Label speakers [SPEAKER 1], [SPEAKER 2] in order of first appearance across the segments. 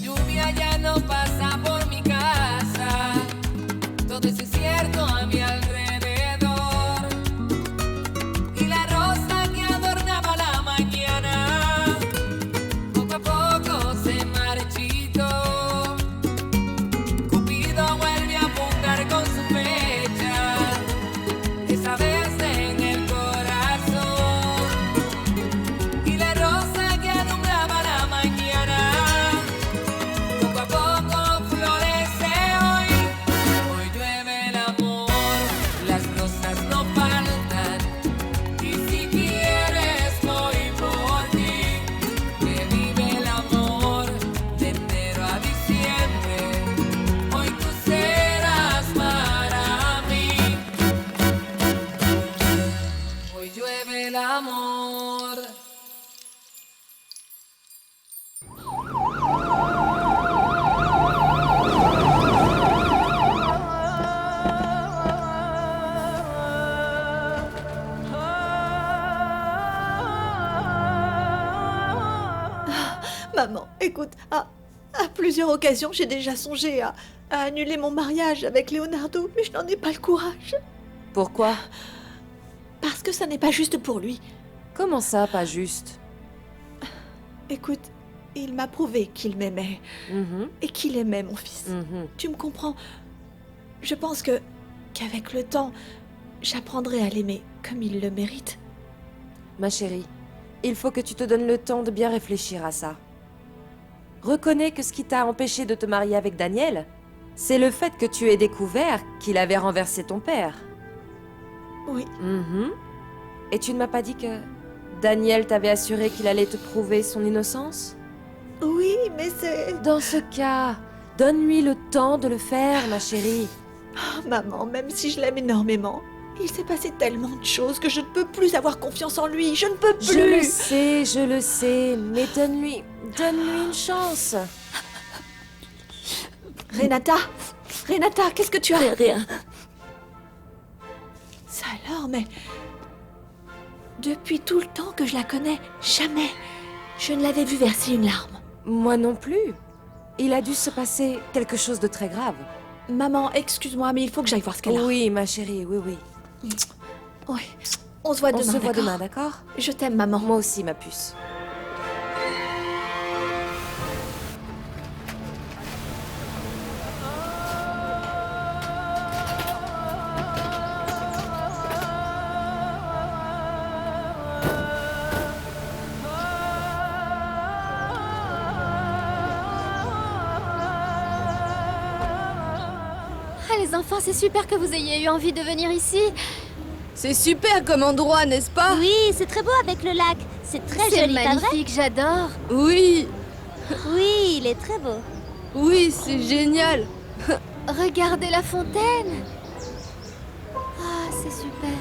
[SPEAKER 1] lluvia ya no pasa por mi casa. Todo es incierto a mi alrededor. Y la rosa que adornaba la mañana poco a poco se marchitó. Cupido vuelve a apuntar con su flecha, esa vez en el corazón. Y la rosa que alumbraba la mañana poco a poco florece hoy. Hoy llueve el amor, las rosas no faltan. Y si quieres voy por ti. Que vive el amor de enero a diciembre. Hoy tú serás para mí. Hoy llueve el amor.
[SPEAKER 2] Maman, écoute, à plusieurs occasions, j'ai déjà songé à annuler mon mariage avec Leonardo, mais je n'en ai pas le courage.
[SPEAKER 3] Pourquoi?
[SPEAKER 2] Parce que ça n'est pas juste pour lui.
[SPEAKER 3] Comment ça, pas juste?
[SPEAKER 2] Écoute, il m'a prouvé qu'il m'aimait
[SPEAKER 3] Mhm,
[SPEAKER 2] et qu'il aimait mon fils.
[SPEAKER 3] mhm.
[SPEAKER 2] Tu me comprends? Je pense qu'avec le temps, j'apprendrai à l'aimer comme il le mérite.
[SPEAKER 3] Ma chérie, il faut que tu te donnes le temps de bien réfléchir à ça. Reconnais que ce qui t'a empêché de te marier avec Daniel, c'est le fait que tu aies découvert qu'il avait renversé ton père.
[SPEAKER 2] Oui,
[SPEAKER 3] Mhm. Et tu ne m'as pas dit que Daniel t'avait assuré qu'il allait te prouver son innocence?
[SPEAKER 2] oui, mais c'est...
[SPEAKER 3] Dans ce cas, donne-lui le temps de le faire, ma chérie.
[SPEAKER 2] Oh, maman, même si je l'aime énormément, il s'est passé tellement de choses que je ne peux plus avoir confiance en lui. Je ne peux plus.
[SPEAKER 3] Je le sais, mais donne-lui une chance.
[SPEAKER 2] Renata, qu'est-ce que tu as?
[SPEAKER 4] Rien.
[SPEAKER 2] Ça alors, mais... Depuis tout le temps que je la connais, jamais je ne l'avais vue verser une larme.
[SPEAKER 3] Moi non plus. Il a dû se passer quelque chose de très grave.
[SPEAKER 2] Maman, excuse-moi, mais il faut que j'aille voir ce qu'elle a.
[SPEAKER 3] Oui, ma chérie, oui, oui.
[SPEAKER 2] Oui. On se voit
[SPEAKER 3] On
[SPEAKER 2] demain,
[SPEAKER 3] se voit
[SPEAKER 2] d'accord?
[SPEAKER 3] demain, d'accord?
[SPEAKER 2] Je t'aime, maman.
[SPEAKER 3] Moi aussi, ma puce.
[SPEAKER 4] Ah, les enfants, c'est super que vous ayez eu envie de venir ici.
[SPEAKER 5] C'est super comme endroit, n'est-ce pas?
[SPEAKER 6] Oui, c'est très beau avec le lac. C'est très
[SPEAKER 4] C'est
[SPEAKER 6] joli, pas vrai?
[SPEAKER 4] magnifique, j'adore.
[SPEAKER 5] Oui,
[SPEAKER 6] Oui, il est très beau.
[SPEAKER 5] oui, c'est génial.
[SPEAKER 4] Regardez la fontaine. Ah, c'est super.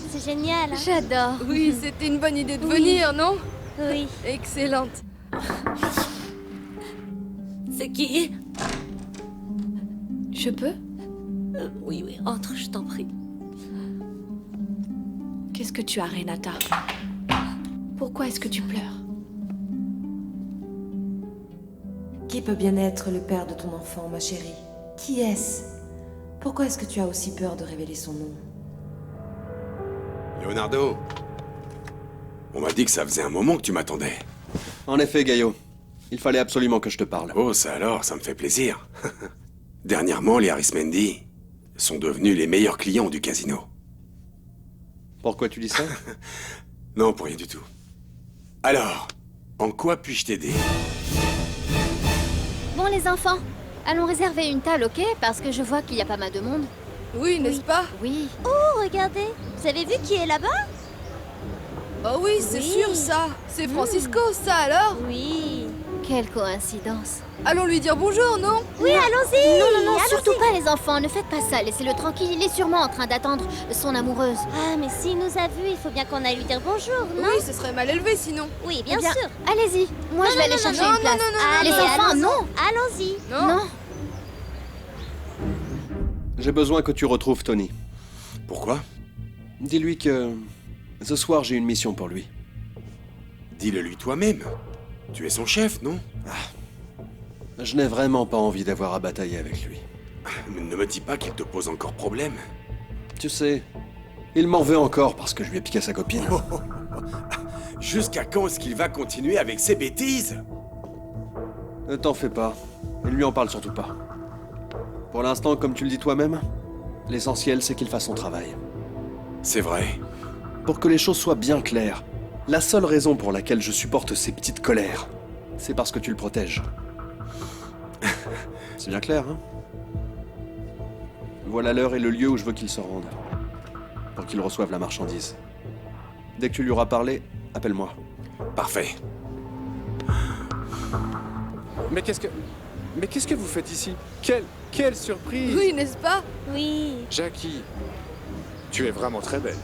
[SPEAKER 6] C'est génial. Hein?
[SPEAKER 4] J'adore.
[SPEAKER 5] Oui, c'était une bonne idée de venir, non?
[SPEAKER 6] Oui.
[SPEAKER 5] Excellente.
[SPEAKER 4] C'est qui?
[SPEAKER 2] Je peux?
[SPEAKER 4] Oui, oui, entre, je t'en prie.
[SPEAKER 2] Qu'est-ce que tu as, Renata? Pourquoi est-ce que tu pleures?
[SPEAKER 3] Qui peut bien être le père de ton enfant, ma chérie? Qui est-ce? Pourquoi est-ce que tu as aussi peur de révéler son nom?
[SPEAKER 7] Leonardo, on m'a dit que ça faisait un moment que tu m'attendais.
[SPEAKER 8] En effet, Gaillot. Il fallait absolument que je te parle.
[SPEAKER 7] Oh, ça alors, ça me fait plaisir. Dernièrement, les Arismendi sont devenus les meilleurs clients du casino.
[SPEAKER 8] Pourquoi tu dis ça?
[SPEAKER 7] Non, pour rien du tout. Alors, en quoi puis-je t'aider?
[SPEAKER 4] Bon, les enfants, allons réserver une table, ok? Parce que je vois qu'il y a pas mal de monde.
[SPEAKER 5] Oui, n'est-ce pas?
[SPEAKER 4] Oui.
[SPEAKER 6] Oh, regardez. Vous avez vu qui est là-bas?
[SPEAKER 5] Oh oui, c'est
[SPEAKER 6] Oui.
[SPEAKER 5] sûr, ça. C'est Francisco, ça alors?
[SPEAKER 6] Oui.
[SPEAKER 4] Quelle coïncidence.
[SPEAKER 5] Allons lui dire bonjour, non?
[SPEAKER 6] Oui, allons-y.
[SPEAKER 4] Non, non, non,
[SPEAKER 6] Allons-y.
[SPEAKER 4] surtout pas, les enfants. Ne faites pas ça. Laissez-le tranquille. Il est sûrement en train d'attendre son amoureuse.
[SPEAKER 6] Ah, mais s'il nous a vus, il faut bien qu'on aille lui dire bonjour, non?
[SPEAKER 5] Oui, ce serait mal élevé sinon.
[SPEAKER 6] Oui,
[SPEAKER 4] Eh
[SPEAKER 6] bien
[SPEAKER 4] bien,
[SPEAKER 6] sûr.
[SPEAKER 4] allez-y. Moi, je vais aller
[SPEAKER 6] non,
[SPEAKER 4] chercher
[SPEAKER 5] non,
[SPEAKER 4] une
[SPEAKER 5] non,
[SPEAKER 4] place.
[SPEAKER 5] non, non,
[SPEAKER 4] Les
[SPEAKER 6] Allez,
[SPEAKER 4] enfants,
[SPEAKER 6] allons-y.
[SPEAKER 4] non.
[SPEAKER 6] Allons-y.
[SPEAKER 5] Non.
[SPEAKER 4] Non.
[SPEAKER 8] J'ai besoin que tu retrouves Tony.
[SPEAKER 7] Pourquoi?
[SPEAKER 8] Dis-lui que Ce soir, j'ai une mission pour lui.
[SPEAKER 7] Dis-le lui toi-même. Tu es son chef, non?
[SPEAKER 8] Je n'ai vraiment pas envie d'avoir à batailler avec lui.
[SPEAKER 7] Ne me dis pas qu'il te pose encore problème.
[SPEAKER 8] Tu sais, il m'en veut encore parce que je lui ai piqué sa copine.
[SPEAKER 7] Jusqu'à quand est-ce qu'il va continuer avec ses bêtises?
[SPEAKER 8] Ne t'en fais pas. Ne lui en parle surtout pas. Pour l'instant, comme tu le dis toi-même, l'essentiel c'est qu'il fasse son travail.
[SPEAKER 7] C'est vrai.
[SPEAKER 8] Pour que les choses soient bien claires, la seule raison pour laquelle je supporte ces petites colères, c'est parce que tu le protèges. C'est bien clair, hein? Voilà l'heure et le lieu où je veux qu'il se rende. Pour qu'il reçoive la marchandise. Dès que tu lui auras parlé, appelle-moi.
[SPEAKER 7] Parfait.
[SPEAKER 9] Mais qu'est-ce que vous faites ici? Quelle surprise!
[SPEAKER 5] Oui, n'est-ce pas?
[SPEAKER 6] Oui.
[SPEAKER 9] Jackie, tu es vraiment très belle.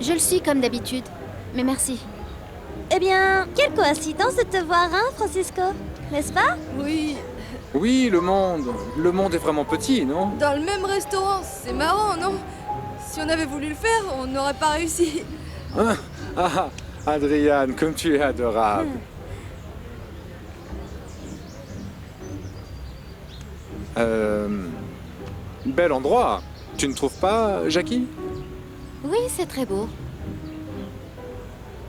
[SPEAKER 4] Je le suis comme d'habitude. Mais merci.
[SPEAKER 6] Eh bien, quelle coïncidence de te voir, hein, Francisco? N'est-ce pas?
[SPEAKER 5] Oui.
[SPEAKER 9] Oui, le monde est vraiment petit, non?
[SPEAKER 5] Dans le même restaurant, c'est marrant, non? Si on avait voulu le faire, on n'aurait pas réussi.
[SPEAKER 9] Adriane, comme tu es adorable. Bel endroit. Tu ne trouves pas, Jackie?
[SPEAKER 4] Oui, c'est très beau.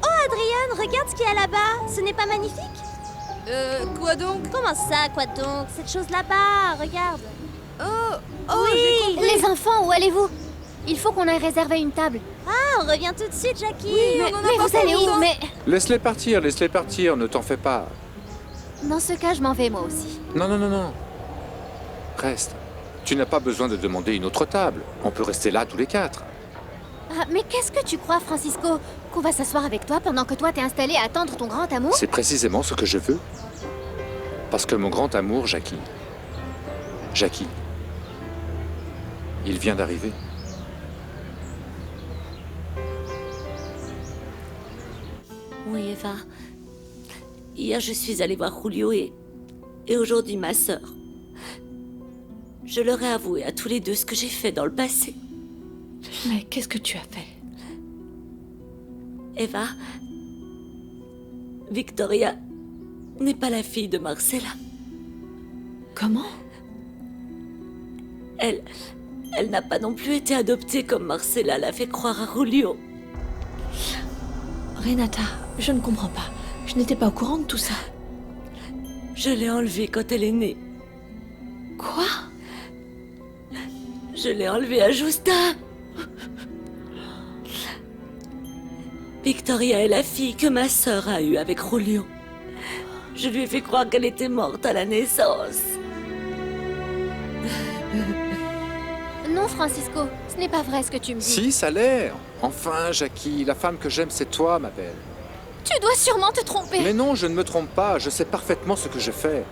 [SPEAKER 6] Adriane, regarde ce qu'il y a là-bas. Ce n'est pas magnifique?
[SPEAKER 5] Quoi donc?
[SPEAKER 6] Comment ça, quoi donc? Cette chose là-bas, regarde.
[SPEAKER 5] Oh,
[SPEAKER 6] Oui.
[SPEAKER 5] j'ai compris.
[SPEAKER 4] Les enfants, où allez-vous? Il faut qu'on aille réserver une table.
[SPEAKER 6] Ah, on revient tout de suite, Jackie.
[SPEAKER 5] Oui,
[SPEAKER 4] Mais,
[SPEAKER 5] on en a
[SPEAKER 4] mais
[SPEAKER 5] pas
[SPEAKER 4] vous allez
[SPEAKER 5] pour
[SPEAKER 4] où?
[SPEAKER 5] longtemps.
[SPEAKER 4] Mais
[SPEAKER 9] Laisse-les partir, ne t'en fais pas.
[SPEAKER 4] dans ce cas, je m'en vais moi aussi.
[SPEAKER 9] Non. Reste. Tu n'as pas besoin de demander une autre table. On peut rester là tous les quatre.
[SPEAKER 4] Ah, mais qu'est-ce que tu crois, Francisco? Qu'on va s'asseoir avec toi pendant que toi t'es installé à attendre ton grand amour?
[SPEAKER 9] C'est précisément ce que je veux. Parce que mon grand amour, Jackie, il vient d'arriver.
[SPEAKER 10] Oui, Eva. Hier, je suis allée voir Julio et aujourd'hui ma sœur. Je leur ai avoué à tous les deux ce que j'ai fait dans le passé.
[SPEAKER 2] Mais qu'est-ce que tu as fait?
[SPEAKER 10] Eva, Victoria n'est pas la fille de Marcella.
[SPEAKER 2] Comment?
[SPEAKER 10] Elle n'a pas non plus été adoptée comme Marcella l'a fait croire à Julio.
[SPEAKER 2] Renata, je ne comprends pas. Je n'étais pas au courant de tout ça.
[SPEAKER 10] Je l'ai enlevée quand elle est née.
[SPEAKER 2] Quoi?
[SPEAKER 10] Je l'ai enlevée à Justa. Victoria est la fille que ma sœur a eue avec Julio. Je lui ai fait croire qu'elle était morte à la naissance.
[SPEAKER 4] Non, Francisco, ce n'est pas vrai ce que tu me dis.
[SPEAKER 9] Si, ça a l'air. Enfin, Jackie, la femme que j'aime, c'est toi, ma belle.
[SPEAKER 4] Tu dois sûrement te tromper.
[SPEAKER 9] Mais non, je ne me trompe pas. Je sais parfaitement ce que je fais.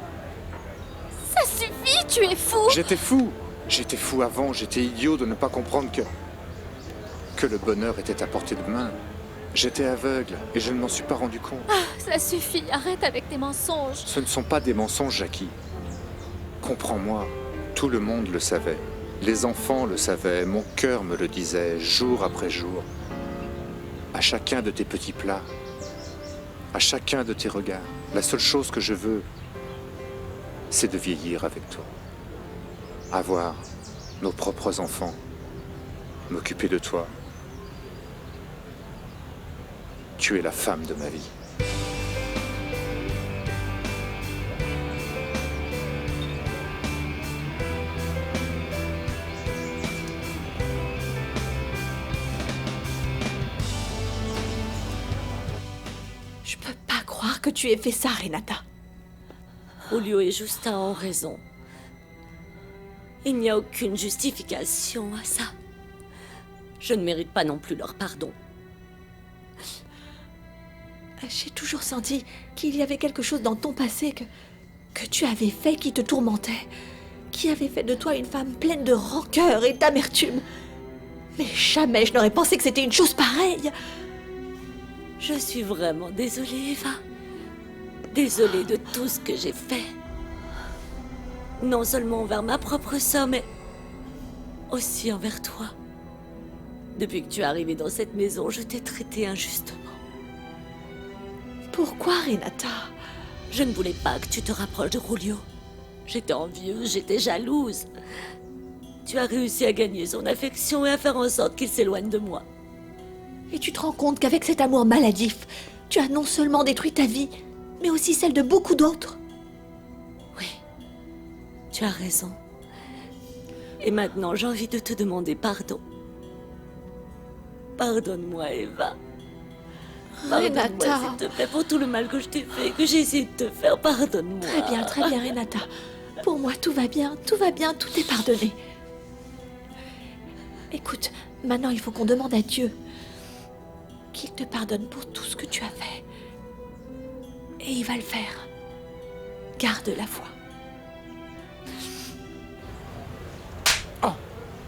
[SPEAKER 4] Ça suffit, tu es fou.
[SPEAKER 9] J'étais fou. J'étais fou avant. J'étais idiot de ne pas comprendre que le bonheur était à portée de main. J'étais aveugle et je ne m'en suis pas rendu compte.
[SPEAKER 4] Ça suffit, arrête avec tes mensonges.
[SPEAKER 9] Ce ne sont pas des mensonges, Jackie. Comprends-moi, tout le monde le savait. Les enfants le savaient, mon cœur me le disait, jour après jour. À chacun de tes petits plats, à chacun de tes regards, la seule chose que je veux, c'est de vieillir avec toi. Avoir nos propres enfants, m'occuper de toi. Tu es la femme de ma vie.
[SPEAKER 2] Je peux pas croire que tu aies fait ça, Renata.
[SPEAKER 10] Julio et Justa ont raison. Il n'y a aucune justification à ça. Je ne mérite pas non plus leur pardon.
[SPEAKER 2] J'ai toujours senti qu'il y avait quelque chose dans ton passé que tu avais fait qui te tourmentait, qui avait fait de toi une femme pleine de rancœur et d'amertume. Mais jamais je n'aurais pensé que c'était une chose pareille.
[SPEAKER 10] Je suis vraiment désolée, Eva. Désolée de tout ce que j'ai fait. Non seulement envers ma propre sœur, mais aussi envers toi. Depuis que tu es arrivé dans cette maison, je t'ai traité injustement.
[SPEAKER 2] Pourquoi, Renata?
[SPEAKER 10] Je ne voulais pas que tu te rapproches de Julio. J'étais envieuse, j'étais jalouse. Tu as réussi à gagner son affection et à faire en sorte qu'il s'éloigne de moi.
[SPEAKER 2] Et tu te rends compte qu'avec cet amour maladif, tu as non seulement détruit ta vie, mais aussi celle de beaucoup d'autres?
[SPEAKER 10] Oui, tu as raison. Et maintenant, j'ai envie de te demander pardon. Pardonne-moi, Eva. Pardonne-moi,
[SPEAKER 2] Renata.
[SPEAKER 10] s'il te plaît, pour tout le mal que je t'ai fait, que j'ai essayé de te faire. Pardonne-moi.
[SPEAKER 2] Très bien, Renata. Pour moi, tout va bien, tout est pardonné. Écoute, maintenant il faut qu'on demande à Dieu qu'il te pardonne pour tout ce que tu as fait. Et il va le faire. Garde la foi.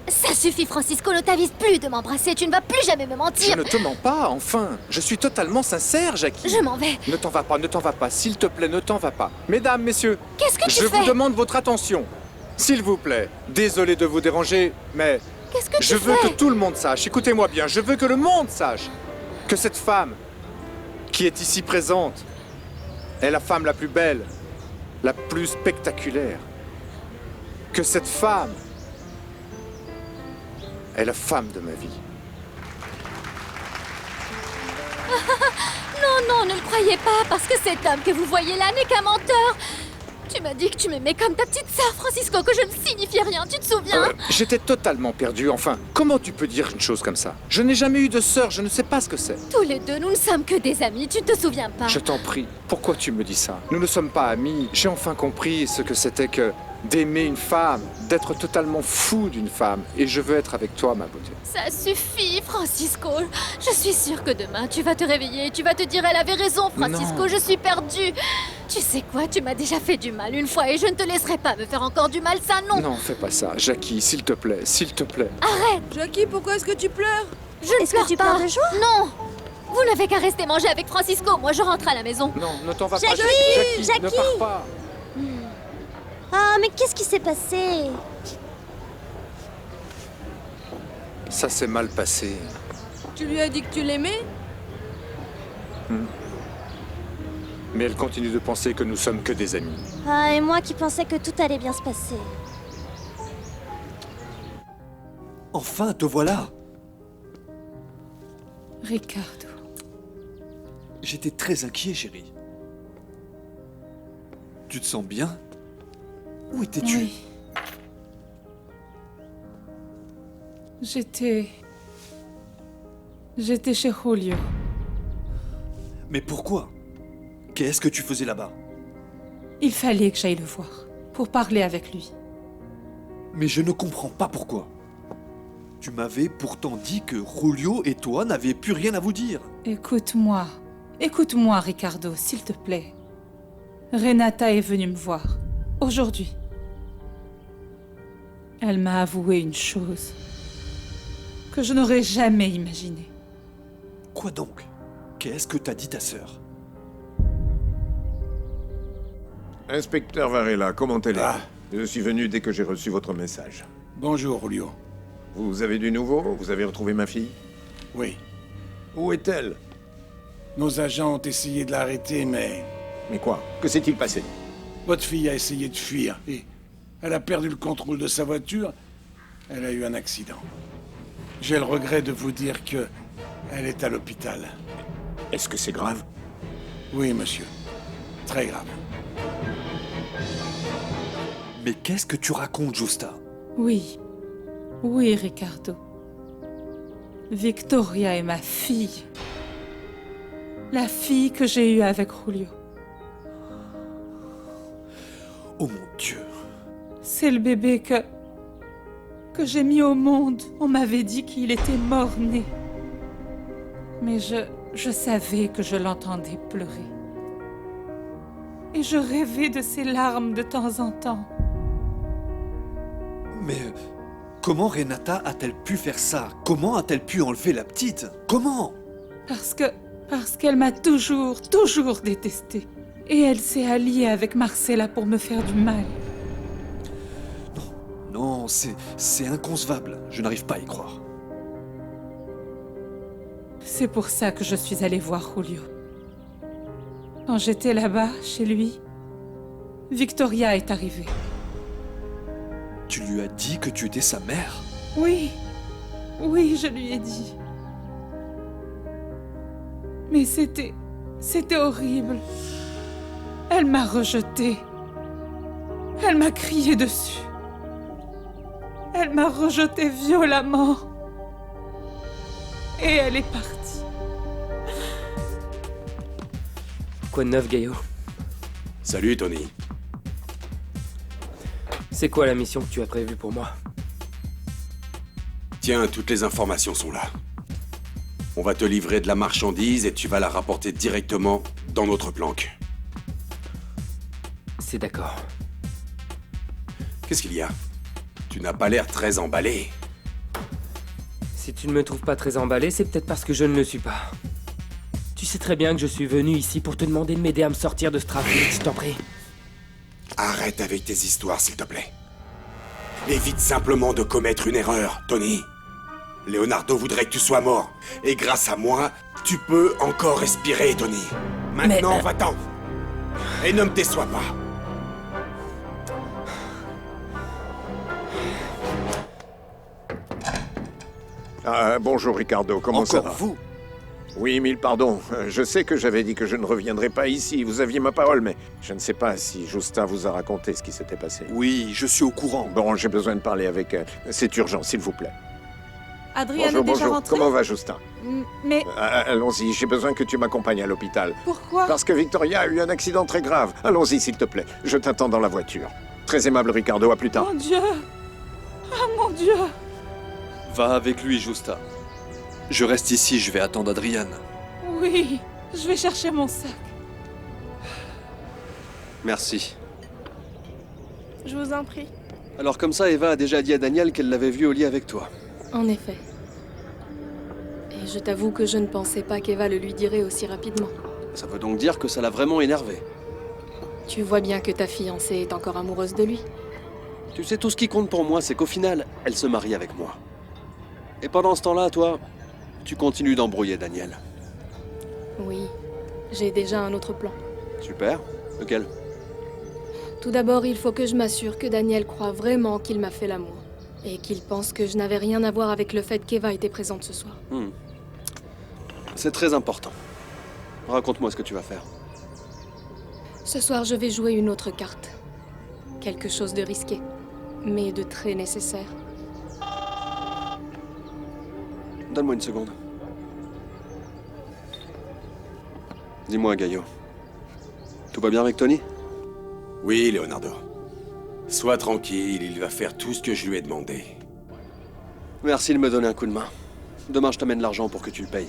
[SPEAKER 4] Ça suffit, Francisco, ne t'avise plus de m'embrasser. Tu ne vas plus jamais me
[SPEAKER 9] Je
[SPEAKER 4] mentir.
[SPEAKER 9] ne te mens pas, enfin. Je suis totalement sincère, Jackie.
[SPEAKER 4] Je m'en vais.
[SPEAKER 9] Ne t'en va pas, s'il te plaît, ne t'en va pas. Mesdames, messieurs,
[SPEAKER 4] Qu'est-ce que tu
[SPEAKER 9] je
[SPEAKER 4] fais?
[SPEAKER 9] vous demande votre attention. S'il vous plaît, désolé de vous déranger, mais
[SPEAKER 4] Qu'est-ce que tu
[SPEAKER 9] je veux
[SPEAKER 4] fais?
[SPEAKER 9] que tout le monde sache, écoutez-moi bien, je veux que le monde sache que cette femme qui est ici présente est la femme la plus belle, la plus spectaculaire. Que cette femme est la femme de ma vie.
[SPEAKER 4] Non, ne le croyez pas, parce que cet homme que vous voyez là n'est qu'un menteur. Tu m'as dit que tu m'aimais comme ta petite sœur, Francisco, que je ne signifiais rien, tu te souviens?
[SPEAKER 9] J'étais totalement perdu, enfin. Comment tu peux dire une chose comme ça? Je n'ai jamais eu de sœur, je ne sais pas ce que c'est.
[SPEAKER 4] Tous les deux, nous ne sommes que des amis, tu ne te souviens pas?
[SPEAKER 9] Je t'en prie, pourquoi tu me dis ça? Nous ne sommes pas amis. J'ai enfin compris ce que c'était que d'aimer une femme, d'être totalement fou d'une femme. Et je veux être avec toi, ma beauté.
[SPEAKER 4] Ça suffit, Francisco. Je suis sûre que demain, tu vas te réveiller et tu vas te dire elle avait raison, Francisco,
[SPEAKER 9] Non.
[SPEAKER 4] je suis perdue. Tu sais quoi, tu m'as déjà fait du mal une fois et je ne te laisserai pas me faire encore du mal, ça non.
[SPEAKER 9] Non, fais pas ça. Jackie, s'il te plaît, s'il te plaît.
[SPEAKER 4] Arrête,
[SPEAKER 5] Jackie, pourquoi est-ce que tu pleures?
[SPEAKER 4] je ne
[SPEAKER 6] Est-ce que
[SPEAKER 4] pleure
[SPEAKER 6] tu
[SPEAKER 4] pas.
[SPEAKER 6] pleures de joie?
[SPEAKER 4] Non. Vous n'avez qu'à rester manger avec Francisco, moi je rentre à la maison.
[SPEAKER 9] Non, ne t'en va pas,
[SPEAKER 6] Jackie,
[SPEAKER 9] Jackie, ne
[SPEAKER 6] Jackie.
[SPEAKER 9] pars pas.
[SPEAKER 6] Ah, mais qu'est-ce qui s'est passé?
[SPEAKER 9] Ça s'est mal passé.
[SPEAKER 5] Tu lui as dit que tu l'aimais?
[SPEAKER 9] Mais elle continue de penser que nous sommes que des amis.
[SPEAKER 6] Ah, et moi qui pensais que tout allait bien se passer.
[SPEAKER 11] Enfin, te voilà!
[SPEAKER 12] Ricardo.
[SPEAKER 11] J'étais très inquiet, chérie. Tu te sens bien? Où étais-tu?
[SPEAKER 12] Oui. J'étais chez Julio.
[SPEAKER 11] Mais pourquoi? Qu'est-ce que tu faisais là-bas?
[SPEAKER 12] Il fallait que j'aille le voir, pour parler avec lui.
[SPEAKER 11] Mais je ne comprends pas pourquoi. Tu m'avais pourtant dit que Julio et toi n'avaient plus rien à vous dire.
[SPEAKER 12] Écoute-moi, Ricardo, s'il te plaît. Renata est venue me voir, aujourd'hui. Elle m'a avoué une chose que je n'aurais jamais imaginée.
[SPEAKER 11] Quoi donc? Qu'est-ce que t'a dit ta sœur?
[SPEAKER 13] Inspecteur Varela, comment elle est?
[SPEAKER 14] Ah.
[SPEAKER 13] Je suis venu dès que j'ai reçu votre message.
[SPEAKER 14] Bonjour, Julio.
[SPEAKER 13] Vous avez du nouveau? Vous avez retrouvé ma fille?
[SPEAKER 14] Oui.
[SPEAKER 13] Où est-elle?
[SPEAKER 14] Nos agents ont essayé de l'arrêter, mais...
[SPEAKER 13] Mais quoi? Que s'est-il passé?
[SPEAKER 14] Votre fille a essayé de fuir et elle a perdu le contrôle de sa voiture. Elle a eu un accident. J'ai le regret de vous dire que elle est à l'hôpital.
[SPEAKER 13] Est-ce que c'est grave?
[SPEAKER 14] Oui, monsieur. Très grave.
[SPEAKER 11] Mais qu'est-ce que tu racontes, Justa?
[SPEAKER 12] Oui, Ricardo. Victoria est ma fille. La fille que j'ai eue avec Julio.
[SPEAKER 11] Oh mon Dieu.
[SPEAKER 12] C'est le bébé que j'ai mis au monde. On m'avait dit qu'il était mort-né. Mais je savais que je l'entendais pleurer. Et je rêvais de ses larmes de temps en temps.
[SPEAKER 11] Mais comment Renata a-t-elle pu faire ça? Comment a-t-elle pu enlever la petite? Comment?
[SPEAKER 12] Parce qu'elle m'a toujours détestée. Et elle s'est alliée avec Marcella pour me faire du mal.
[SPEAKER 11] Non, c'est inconcevable. Je n'arrive pas à y croire.
[SPEAKER 12] C'est pour ça que je suis allée voir Julio. Quand j'étais là-bas, chez lui, Victoria est arrivée.
[SPEAKER 11] Tu lui as dit que tu étais sa mère?
[SPEAKER 12] Oui, oui, je lui ai dit. Mais c'était horrible. Elle m'a rejetée. Elle m'a crié dessus. Elle m'a rejetée violemment. Et elle est partie.
[SPEAKER 15] Quoi de neuf, Gaio?
[SPEAKER 7] Salut, Tony.
[SPEAKER 15] C'est quoi la mission que tu as prévue pour moi?
[SPEAKER 7] Tiens, toutes les informations sont là. On va te livrer de la marchandise et tu vas la rapporter directement dans notre planque.
[SPEAKER 15] C'est d'accord.
[SPEAKER 7] Qu'est-ce qu'il y a? Tu n'as pas l'air très emballé.
[SPEAKER 15] Si tu ne me trouves pas très emballé, c'est peut-être parce que je ne le suis pas. Tu sais très bien que je suis venu ici pour te demander de m'aider à me sortir de ce trafic, je t'en prie.
[SPEAKER 7] Arrête avec tes histoires, s'il te plaît. Évite simplement de commettre une erreur, Tony. Leonardo voudrait que tu sois mort. Et grâce à moi, tu peux encore respirer, Tony. Maintenant, va-t'en. Et ne me déçois pas.
[SPEAKER 13] Ah, bonjour Ricardo, comment ça va?
[SPEAKER 11] Encore vous?
[SPEAKER 13] Oui, mille pardons. Je sais que j'avais dit que je ne reviendrais pas ici, vous aviez ma parole, mais je ne sais pas si Justin vous a raconté ce qui s'était passé.
[SPEAKER 11] Oui, je suis au courant.
[SPEAKER 13] Bon, j'ai besoin de parler avec elle. C'est urgent, s'il vous plaît.
[SPEAKER 12] Adrien
[SPEAKER 13] Bonjour,
[SPEAKER 12] est déjà
[SPEAKER 13] bonjour.
[SPEAKER 12] rentré.
[SPEAKER 13] Comment va Justin?
[SPEAKER 12] Mais
[SPEAKER 13] Allons-y, j'ai besoin que tu m'accompagnes à l'hôpital.
[SPEAKER 12] pourquoi?
[SPEAKER 13] Parce que Victoria a eu un accident très grave. Allons-y, s'il te plaît. Je t'attends dans la voiture. Très aimable Ricardo, à plus tard.
[SPEAKER 12] Mon Dieu! Ah mon Dieu!
[SPEAKER 8] Va avec lui, Justa. Je reste ici, je vais attendre Adrian.
[SPEAKER 12] Oui, je vais chercher mon sac.
[SPEAKER 8] Merci.
[SPEAKER 5] Je vous en prie.
[SPEAKER 8] Alors comme ça, Eva a déjà dit à Daniel qu'elle l'avait vu au lit avec toi.
[SPEAKER 5] En effet. Et je t'avoue que je ne pensais pas qu'Eva le lui dirait aussi rapidement.
[SPEAKER 8] Ça veut donc dire que ça l'a vraiment énervé.
[SPEAKER 5] Tu vois bien que ta fiancée est encore amoureuse de lui.
[SPEAKER 8] Tu sais, tout ce qui compte pour moi, c'est qu'au final, elle se marie avec moi. Et pendant ce temps-là, toi, tu continues d'embrouiller Daniel.
[SPEAKER 5] Oui, j'ai déjà un autre plan.
[SPEAKER 8] Super. Lequel?
[SPEAKER 5] Tout d'abord, il faut que je m'assure que Daniel croit vraiment qu'il m'a fait l'amour. Et qu'il pense que je n'avais rien à voir avec le fait qu'Eva était présente ce soir.
[SPEAKER 8] C'est très important. Raconte-moi ce que tu vas faire.
[SPEAKER 5] Ce soir, je vais jouer une autre carte. Quelque chose de risqué, mais de très nécessaire.
[SPEAKER 8] Donne-moi une seconde. Dis-moi, Gaio. Tout va bien avec Tony?
[SPEAKER 7] Oui, Leonardo. Sois tranquille, il va faire tout ce que je lui ai demandé.
[SPEAKER 8] Merci de me donner un coup de main. Demain, je t'amène l'argent pour que tu le payes.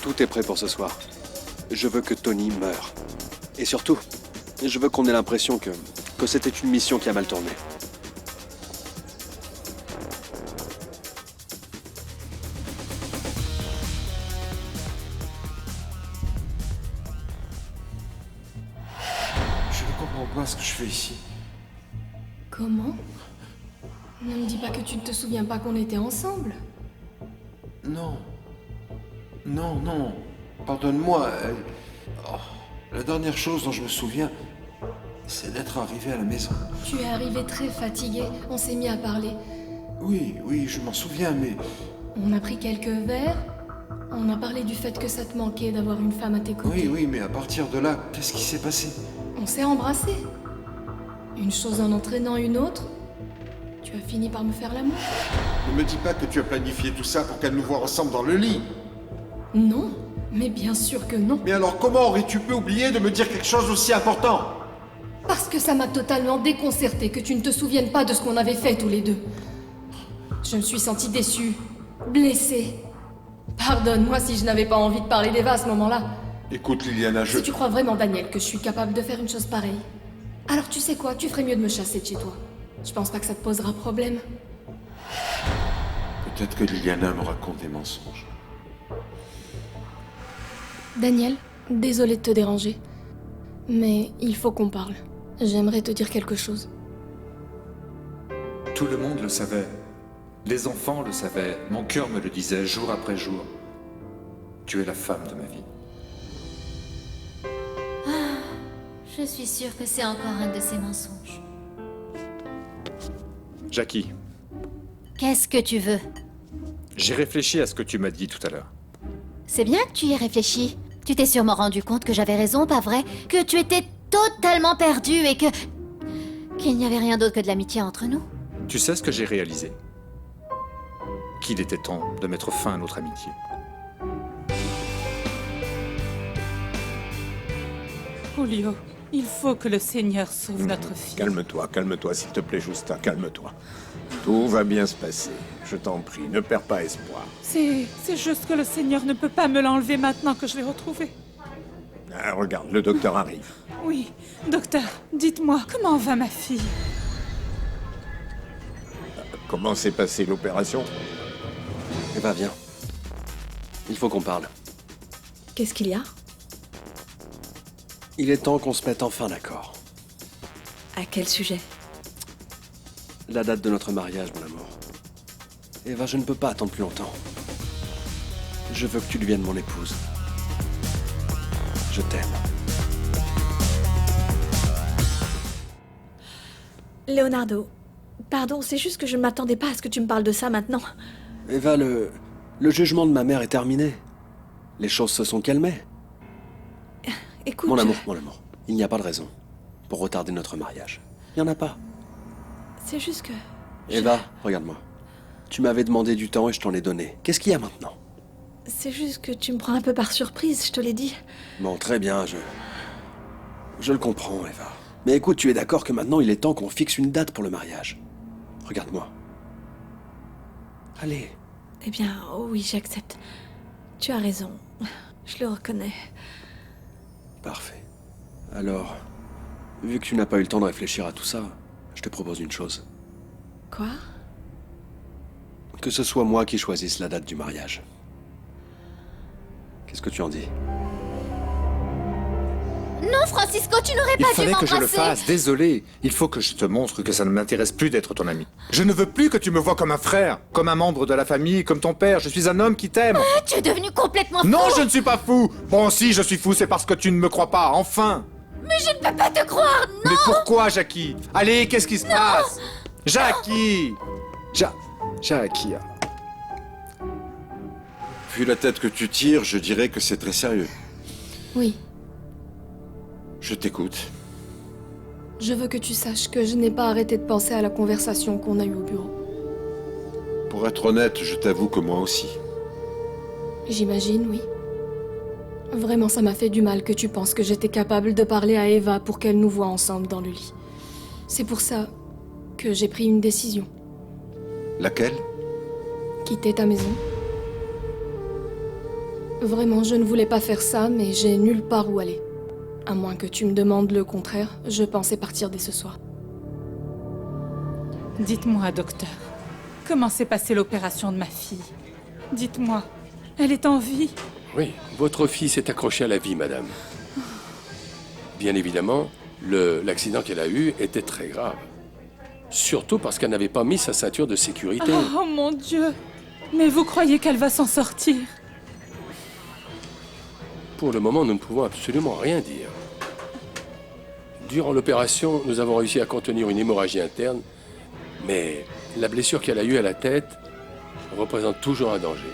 [SPEAKER 8] Tout est prêt pour ce soir. Je veux que Tony meure. Et surtout, je veux qu'on ait l'impression que c'était une mission qui a mal tourné.
[SPEAKER 16] Je ne comprends pas ce que je fais ici.
[SPEAKER 5] Comment? Ne me dis pas que tu ne te souviens pas qu'on était ensemble.
[SPEAKER 16] Non. Non, non. Pardonne-moi. La dernière chose dont je me souviens, c'est d'être arrivé à la maison.
[SPEAKER 5] Tu es arrivé très fatigué, on s'est mis à parler.
[SPEAKER 16] Oui, oui, je m'en souviens, mais...
[SPEAKER 5] On a pris quelques verres, on a parlé du fait que ça te manquait d'avoir une femme à tes côtés.
[SPEAKER 16] Oui, oui, mais à partir de là, qu'est-ce qui s'est passé?
[SPEAKER 5] On s'est embrassés. Une chose en entraînant une autre, tu as fini par me faire l'amour.
[SPEAKER 16] Ne me dis pas que tu as planifié tout ça pour qu'elle nous voie ensemble dans le lit.
[SPEAKER 5] Non, mais bien sûr que non.
[SPEAKER 16] Mais alors comment aurais-tu pu oublier de me dire quelque chose d'aussi important?
[SPEAKER 5] Parce que ça m'a totalement déconcerté que tu ne te souviennes pas de ce qu'on avait fait tous les deux. Je me suis sentie déçue, blessée. Pardonne-moi si je n'avais pas envie de parler d'Eva à ce moment-là.
[SPEAKER 16] Écoute, Liliana,
[SPEAKER 5] Si tu crois vraiment, Daniel, que je suis capable de faire une chose pareille, alors tu sais quoi, tu ferais mieux de me chasser de chez toi. Je pense pas que ça te posera problème.
[SPEAKER 16] Peut-être que Liliana me raconte des mensonges.
[SPEAKER 5] Daniel, désolé de te déranger. Mais il faut qu'on parle. J'aimerais te dire quelque chose.
[SPEAKER 9] Tout le monde le savait. Les enfants le savaient. Mon cœur me le disait jour après jour. Tu es la femme de ma vie.
[SPEAKER 4] Je suis sûre que c'est encore un de ces mensonges.
[SPEAKER 9] Jackie,
[SPEAKER 4] Qu'est-ce que tu veux?
[SPEAKER 9] j'ai réfléchi à ce que tu m'as dit tout à l'heure.
[SPEAKER 4] C'est bien que tu y aies réfléchi. Tu t'es sûrement rendu compte que j'avais raison, pas vrai? Que tu étais totalement perdu et que... qu'il n'y avait rien d'autre que de l'amitié entre nous.
[SPEAKER 9] Tu sais ce que j'ai réalisé? Qu'il était temps de mettre fin à notre amitié.
[SPEAKER 12] Julio, il faut que le Seigneur sauve notre fille.
[SPEAKER 13] Calme-toi, s'il te plaît, Justin, calme-toi. Tout va bien se passer. Je t'en prie, ne perds pas espoir.
[SPEAKER 12] C'est juste que le Seigneur ne peut pas me l'enlever maintenant que je l'ai retrouvée.
[SPEAKER 13] Ah, regarde, le docteur arrive.
[SPEAKER 12] Oui, docteur, dites-moi, comment va ma fille?
[SPEAKER 13] Comment s'est passée l'opération?
[SPEAKER 8] Eva, viens. Il faut qu'on parle.
[SPEAKER 2] Qu'est-ce qu'il y a?
[SPEAKER 8] Il est temps qu'on se mette enfin d'accord.
[SPEAKER 2] À quel sujet?
[SPEAKER 8] La date de notre mariage, mon amour. Eva, je ne peux pas attendre plus longtemps. Je veux que tu deviennes mon épouse. Je t'aime.
[SPEAKER 2] Leonardo, pardon, c'est juste que je ne m'attendais pas à ce que tu me parles de ça maintenant.
[SPEAKER 8] Eva, le jugement de ma mère est terminé. Les choses se sont calmées.
[SPEAKER 2] Écoute...
[SPEAKER 8] Mon amour, il n'y a pas de raison pour retarder notre mariage. Il n'y en a pas.
[SPEAKER 2] C'est juste que...
[SPEAKER 8] Eva, regarde-moi. Tu m'avais demandé du temps et je t'en ai donné. Qu'est-ce qu'il y a maintenant?
[SPEAKER 2] C'est juste que tu me prends un peu par surprise, je te l'ai dit.
[SPEAKER 8] Bon, très bien, je le comprends, Eva. Mais écoute, tu es d'accord que maintenant il est temps qu'on fixe une date pour le mariage. Regarde-moi. Allez.
[SPEAKER 2] Eh bien, oh oui, j'accepte. Tu as raison. Je le reconnais.
[SPEAKER 8] Parfait. Alors, vu que tu n'as pas eu le temps de réfléchir à tout ça, je te propose une chose.
[SPEAKER 2] Quoi?
[SPEAKER 8] Que ce soit moi qui choisisse la date du mariage. Qu'est-ce que tu en dis?
[SPEAKER 4] Non, Francisco, tu n'aurais
[SPEAKER 9] Il
[SPEAKER 4] pas dû
[SPEAKER 9] fallait que je le
[SPEAKER 4] m'embrasser.
[SPEAKER 9] fasse, désolé. Il faut que je te montre que ça ne m'intéresse plus d'être ton ami. Je ne veux plus que tu me vois comme un frère, comme un membre de la famille, comme ton père. Je suis un homme qui t'aime.
[SPEAKER 4] Tu es devenu complètement fou.
[SPEAKER 9] Non, je ne suis pas fou. Bon, si je suis fou, c'est parce que tu ne me crois pas, enfin.
[SPEAKER 4] Mais je ne peux pas te croire, non.
[SPEAKER 9] Mais pourquoi, Jackie? Allez, qu'est-ce qui se passe? Jackie! Jackie.
[SPEAKER 16] Vu la tête que tu tires, je dirais que c'est très sérieux.
[SPEAKER 5] Oui,
[SPEAKER 16] Je t'écoute.
[SPEAKER 5] je veux que tu saches que je n'ai pas arrêté de penser à la conversation qu'on a eue au bureau.
[SPEAKER 16] Pour être honnête, je t'avoue que moi aussi.
[SPEAKER 5] J'imagine, oui. Vraiment, ça m'a fait du mal que tu penses que j'étais capable de parler à Eva pour qu'elle nous voie ensemble dans le lit. C'est pour ça que j'ai pris une décision.
[SPEAKER 16] Laquelle?
[SPEAKER 5] Quitter ta maison. Vraiment, je ne voulais pas faire ça, mais j'ai nulle part où aller. À moins que tu me demandes le contraire, je pensais partir dès ce soir.
[SPEAKER 12] Dites-moi, docteur, comment s'est passée l'opération de ma fille? Dites-moi, elle est en vie?
[SPEAKER 17] Oui, votre fille s'est accrochée à la vie, madame. Bien évidemment, l'accident qu'elle a eu était très grave. Surtout parce qu'elle n'avait pas mis sa ceinture de sécurité.
[SPEAKER 12] Oh mon Dieu! Mais vous croyez qu'elle va s'en sortir?
[SPEAKER 17] Pour le moment, nous ne pouvons absolument rien dire. Durant l'opération, nous avons réussi à contenir une hémorragie interne, mais la blessure qu'elle a eue à la tête représente toujours un danger.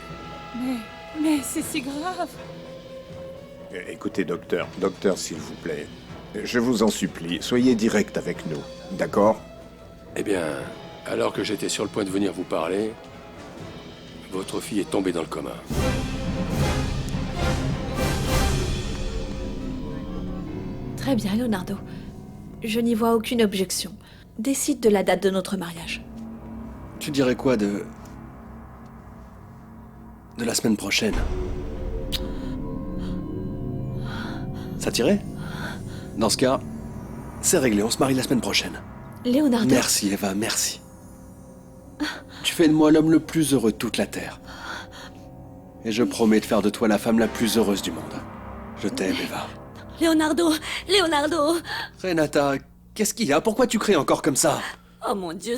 [SPEAKER 12] Mais c'est si grave!
[SPEAKER 13] Écoutez, docteur, s'il vous plaît. Je vous en supplie, soyez direct avec nous, d'accord?
[SPEAKER 17] Eh bien, alors que j'étais sur le point de venir vous parler, votre fille est tombée dans le coma.
[SPEAKER 2] Très bien, Leonardo. Je n'y vois aucune objection. Décide de la date de notre mariage.
[SPEAKER 8] Tu dirais quoi de la semaine prochaine? Ça t'irait? Dans ce cas, c'est réglé, on se marie la semaine prochaine.
[SPEAKER 2] Leonardo...
[SPEAKER 8] Merci, Eva, merci. Tu fais de moi l'homme le plus heureux de toute la Terre. Et je promets de faire de toi la femme la plus heureuse du monde. Je t'aime, Eva.
[SPEAKER 10] Leonardo, Leonardo.
[SPEAKER 8] Renata, qu'est-ce qu'il y a? Pourquoi tu cries encore comme ça?
[SPEAKER 10] Oh mon Dieu,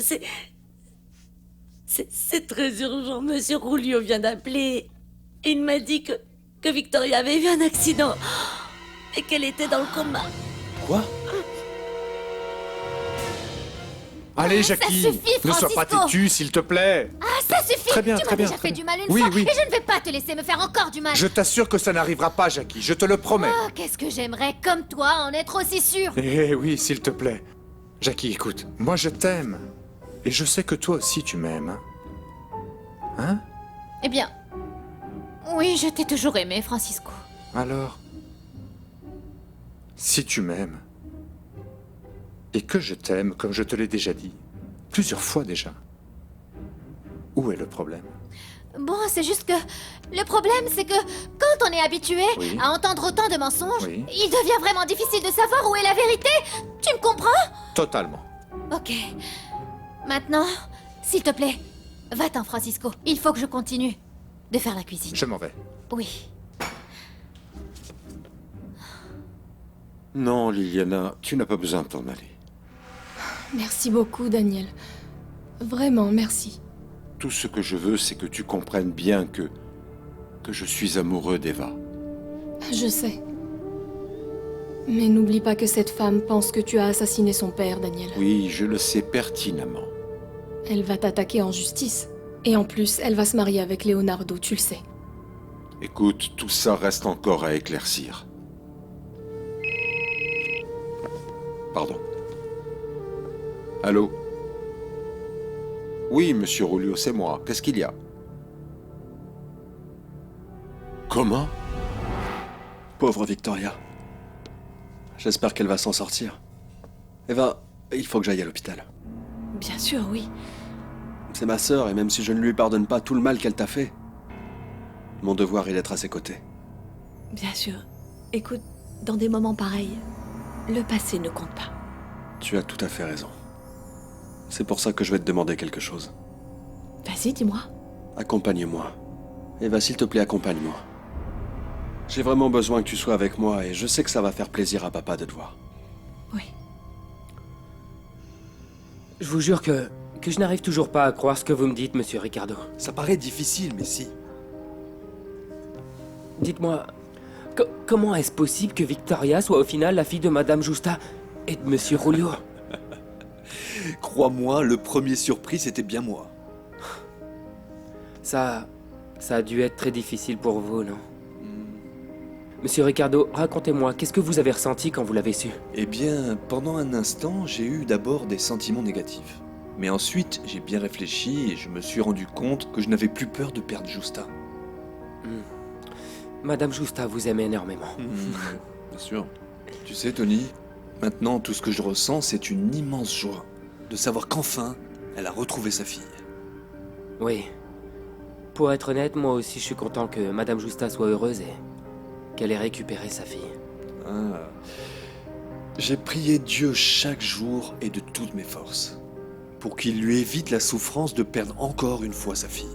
[SPEAKER 10] c'est très urgent. Monsieur Julio vient d'appeler. Il m'a dit que Victoria avait eu un accident et qu'elle était dans le coma.
[SPEAKER 8] Quoi?
[SPEAKER 9] Allez, Jackie,
[SPEAKER 4] suffit,
[SPEAKER 9] ne sois pas
[SPEAKER 4] Francisco.
[SPEAKER 9] têtu, s'il te plaît.
[SPEAKER 4] Ah, ça suffit.
[SPEAKER 9] Très bien,
[SPEAKER 4] tu
[SPEAKER 9] très
[SPEAKER 4] m'as
[SPEAKER 9] bien,
[SPEAKER 4] déjà
[SPEAKER 9] très
[SPEAKER 4] fait
[SPEAKER 9] bien.
[SPEAKER 4] du mal une
[SPEAKER 9] Oui,
[SPEAKER 4] fois
[SPEAKER 9] oui.
[SPEAKER 4] et je ne vais pas te laisser me faire encore du mal.
[SPEAKER 9] Je t'assure que ça n'arrivera pas, Jackie, je te le promets.
[SPEAKER 4] Oh, qu'est-ce que j'aimerais, comme toi, en être aussi sûr.
[SPEAKER 9] Eh oui, s'il te plaît. Jackie, écoute, moi je t'aime. Et je sais que toi aussi tu m'aimes. Hein?
[SPEAKER 4] Eh bien, oui, je t'ai toujours aimé, Francisco.
[SPEAKER 9] Alors, si tu m'aimes, et que je t'aime, comme je te l'ai déjà dit, plusieurs fois déjà, où est le problème?
[SPEAKER 4] Bon, c'est juste que... Le problème, c'est que quand on est habitué
[SPEAKER 9] Oui.
[SPEAKER 4] à entendre autant de mensonges,
[SPEAKER 9] Oui.
[SPEAKER 4] il devient vraiment difficile de savoir où est la vérité. Tu me comprends?
[SPEAKER 9] Totalement.
[SPEAKER 4] Ok. Maintenant, s'il te plaît, va-t'en, Francisco. Il faut que je continue de faire la cuisine.
[SPEAKER 9] Je m'en vais.
[SPEAKER 4] Oui.
[SPEAKER 16] Non, Liliana, tu n'as pas besoin de t'en aller.
[SPEAKER 5] Merci beaucoup, Daniel. Vraiment, merci.
[SPEAKER 16] Tout ce que je veux, c'est que tu comprennes bien que je suis amoureux d'Eva.
[SPEAKER 5] Je sais. Mais n'oublie pas que cette femme pense que tu as assassiné son père, Daniel.
[SPEAKER 16] Oui, je le sais pertinemment.
[SPEAKER 5] Elle va t'attaquer en justice. Et en plus, elle va se marier avec Leonardo, tu le sais.
[SPEAKER 16] Écoute, tout ça reste encore à éclaircir. Pardon. Allô? Oui, monsieur Julio, c'est moi. Qu'est-ce qu'il y a? Comment?
[SPEAKER 8] Pauvre Victoria. J'espère qu'elle va s'en sortir. Eva, il faut que j'aille à l'hôpital.
[SPEAKER 2] Bien sûr, oui.
[SPEAKER 8] C'est ma sœur, et même si je ne lui pardonne pas tout le mal qu'elle t'a fait, mon devoir est d'être à ses côtés.
[SPEAKER 2] Bien sûr. Écoute, dans des moments pareils, le passé ne compte pas.
[SPEAKER 8] Tu as tout à fait raison. C'est pour ça que je vais te demander quelque chose.
[SPEAKER 2] Vas-y, dis-moi.
[SPEAKER 8] Accompagne-moi. Eva, s'il te plaît, accompagne-moi. J'ai vraiment besoin que tu sois avec moi, et je sais que ça va faire plaisir à papa de te voir.
[SPEAKER 15] Je vous jure que je n'arrive toujours pas à croire ce que vous me dites, monsieur Ricardo.
[SPEAKER 11] Ça paraît difficile, mais si.
[SPEAKER 15] Dites-moi, comment est-ce possible que Victoria soit au final la fille de Madame Justa et de monsieur Julio?
[SPEAKER 11] Crois-moi, le premier surpris, c'était bien moi.
[SPEAKER 15] Ça a dû être très difficile pour vous, non? Monsieur Ricardo, racontez-moi, qu'est-ce que vous avez ressenti quand vous l'avez su?
[SPEAKER 11] Eh bien, pendant un instant, j'ai eu d'abord des sentiments négatifs. Mais ensuite, j'ai bien réfléchi et je me suis rendu compte que je n'avais plus peur de perdre Justa.
[SPEAKER 15] Madame Justa vous aime énormément.
[SPEAKER 11] Bien sûr. Tu sais, Tony, maintenant, tout ce que je ressens, c'est une immense joie de savoir qu'enfin, elle a retrouvé sa fille.
[SPEAKER 15] Oui. Pour être honnête, moi aussi je suis content que Madame Justa soit heureuse et qu'elle ait récupéré sa fille.
[SPEAKER 11] Ah. J'ai prié Dieu chaque jour et de toutes mes forces pour qu'il lui évite la souffrance de perdre encore une fois sa fille.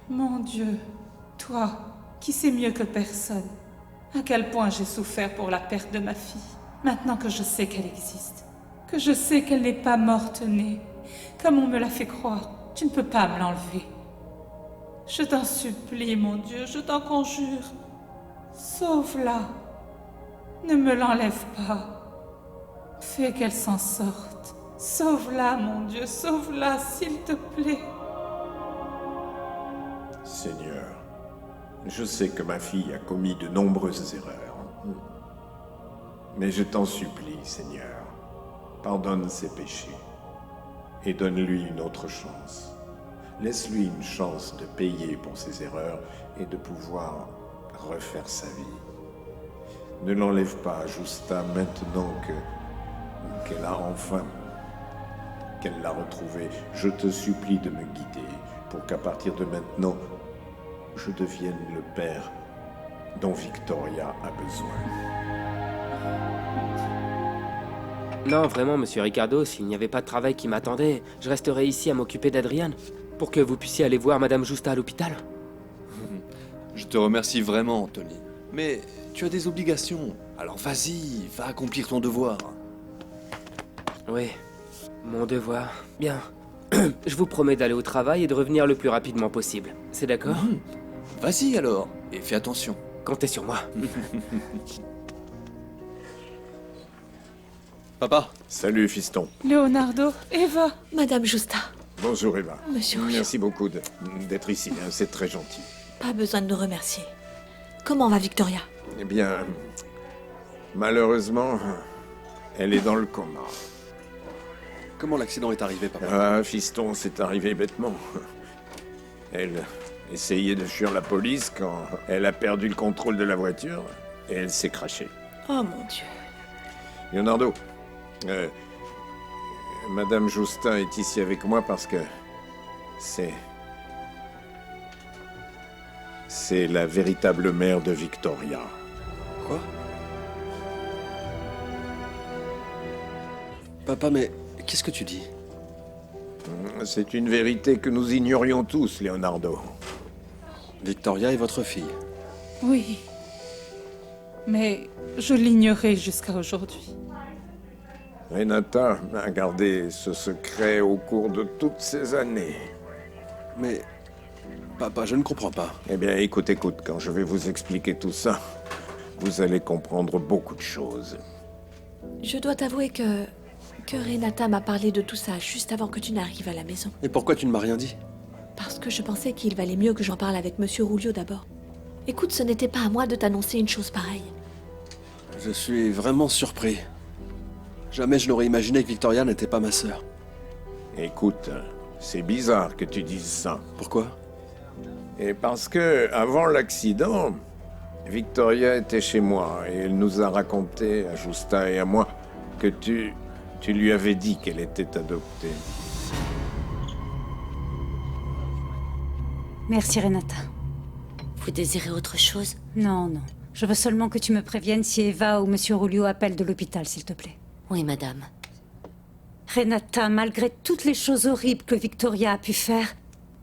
[SPEAKER 12] Mon Dieu, toi, qui sais mieux que personne, à quel point j'ai souffert pour la perte de ma fille. Maintenant que je sais qu'elle existe, que je sais qu'elle n'est pas morte-née, comme on me l'a fait croire, tu ne peux pas me l'enlever. Je t'en supplie, mon Dieu, je t'en conjure. Sauve-la. Ne me l'enlève pas. Fais qu'elle s'en sorte. Sauve-la, mon Dieu, sauve-la, s'il te plaît.
[SPEAKER 13] Seigneur, je sais que ma fille a commis de nombreuses erreurs. Mais je t'en supplie, Seigneur, pardonne ses péchés et donne-lui une autre chance. Laisse-lui une chance de payer pour ses erreurs et de pouvoir refaire sa vie. Ne l'enlève pas à Justa maintenant qu'elle a enfin, qu'elle l'a retrouvée. Je te supplie de me guider pour qu'à partir de maintenant, je devienne le père dont Victoria a besoin.
[SPEAKER 15] Non, vraiment, monsieur Ricardo, s'il n'y avait pas de travail qui m'attendait, je resterais ici à m'occuper d'Adriane, pour que vous puissiez aller voir Madame Justa à l'hôpital.
[SPEAKER 11] Je te remercie vraiment, Anthony. Mais tu as des obligations. Alors vas-y, va accomplir ton devoir.
[SPEAKER 15] Oui, mon devoir. Bien. Je vous promets d'aller au travail et de revenir le plus rapidement possible. C'est d'accord?
[SPEAKER 11] Vas-y alors, et fais attention.
[SPEAKER 15] Comptez sur moi.
[SPEAKER 11] Papa.
[SPEAKER 13] Salut, fiston.
[SPEAKER 12] Leonardo, Eva.
[SPEAKER 2] Madame Justa.
[SPEAKER 13] Bonjour, Eva.
[SPEAKER 2] Monsieur Julio.
[SPEAKER 13] Merci beaucoup d'être ici, hein, c'est très gentil.
[SPEAKER 2] Pas besoin de nous remercier. Comment va Victoria?
[SPEAKER 13] Eh bien, malheureusement, elle est dans le coma.
[SPEAKER 8] Comment l'accident est arrivé, papa?
[SPEAKER 13] Ah, fiston, c'est arrivé bêtement. Elle essayait de fuir la police quand elle a perdu le contrôle de la voiture et elle s'est crachée.
[SPEAKER 2] Oh mon Dieu.
[SPEAKER 13] Leonardo, Madame Justin est ici avec moi parce que c'est la véritable mère de Victoria.
[SPEAKER 8] Quoi? Papa, mais qu'est-ce que tu dis?
[SPEAKER 13] C'est une vérité que nous ignorions tous, Leonardo.
[SPEAKER 8] Victoria est votre fille.
[SPEAKER 12] Oui. Mais je l'ignorais jusqu'à aujourd'hui.
[SPEAKER 13] Renata a gardé ce secret au cours de toutes ces années.
[SPEAKER 8] Mais, papa, je ne comprends pas.
[SPEAKER 13] Eh bien, écoute, quand je vais vous expliquer tout ça, vous allez comprendre beaucoup de choses.
[SPEAKER 2] Je dois t'avouer que Renata m'a parlé de tout ça juste avant que tu n'arrives à la maison.
[SPEAKER 8] Et pourquoi tu ne m'as rien dit?
[SPEAKER 2] Parce que je pensais qu'il valait mieux que j'en parle avec Monsieur Rulio d'abord. Écoute, ce n'était pas à moi de t'annoncer une chose pareille.
[SPEAKER 8] Je suis vraiment surpris. Jamais je n'aurais imaginé que Victoria n'était pas ma sœur.
[SPEAKER 13] Écoute, c'est bizarre que tu dises ça.
[SPEAKER 8] Pourquoi?
[SPEAKER 13] Et parce que, avant l'accident, Victoria était chez moi et elle nous a raconté, à Justin et à moi, que tu lui avais dit qu'elle était adoptée.
[SPEAKER 18] Merci, Renata.
[SPEAKER 10] Vous désirez autre chose?
[SPEAKER 18] Non, non. Je veux seulement que tu me préviennes si Eva ou Monsieur Rulio appellent de l'hôpital, s'il te plaît.
[SPEAKER 10] Oui, madame.
[SPEAKER 18] Renata, malgré toutes les choses horribles que Victoria a pu faire,